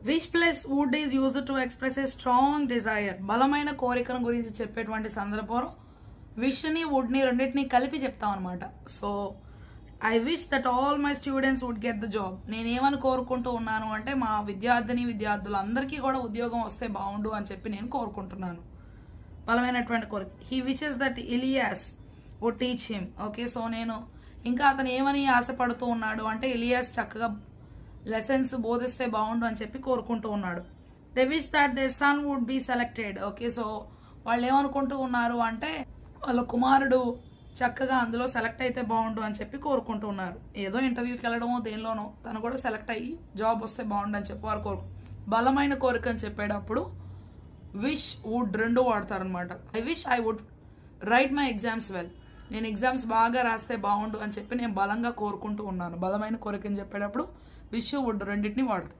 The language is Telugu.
Wish plus would is used to express a strong desire. బలమైన కోరికను గురించి చెప్పేటువంటి సందర్భంలో విష్ని వుడ్ని రెండింటినీ కలిపి చెప్తాం అనమాట. So I wish that all my students would get the job. నేనేమని కోరుకుంటూ ఉన్నాను అంటే మా విద్యార్థులందరికీ కూడా ఉద్యోగం వస్తే బాగుండు అని చెప్పి నేను కోరుకుంటున్నాను. బలమైనటువంటి కోరిక. He wishes that Elias would teach him. Okay, so నేను ఇంకా అతను ఏమని ఆశపడుతూ ఉన్నాడు అంటే ఇలియాస్ చక్కగా లెసన్స్ బోధిస్తే బాగుండు అని చెప్పి కోరుకుంటూ ఉన్నాడు. They wish that they son would be selected. Okay, so వాళ్ళు ఏమనుకుంటూ ఉన్నారు అంటే వాళ్ళ కుమారుడు చక్కగా అందులో సెలెక్ట్ అయితే బాగుండు అని చెప్పి కోరుకుంటూ ఉన్నారు. ఏదో ఇంటర్వ్యూకి వెళ్ళడమో దేనిలోనో తను కూడా సెలెక్ట్ అయ్యి జాబ్ వస్తే బాగుండు అని చెప్పి వారు బలమైన కోరిక అని చెప్పేటప్పుడు విష్ వుడ్ రెండు వాడతారనమాట. I wish I would write my exams well. నేను ఎగ్జామ్స్ బాగా రాస్తే బాగుండు అని చెప్పి నేను బలంగా కోరుకుంటూ ఉన్నాను. బలమైన కోరిక అని చెప్పేటప్పుడు విష్ వుడ్ రెండింటిని వాడతాను.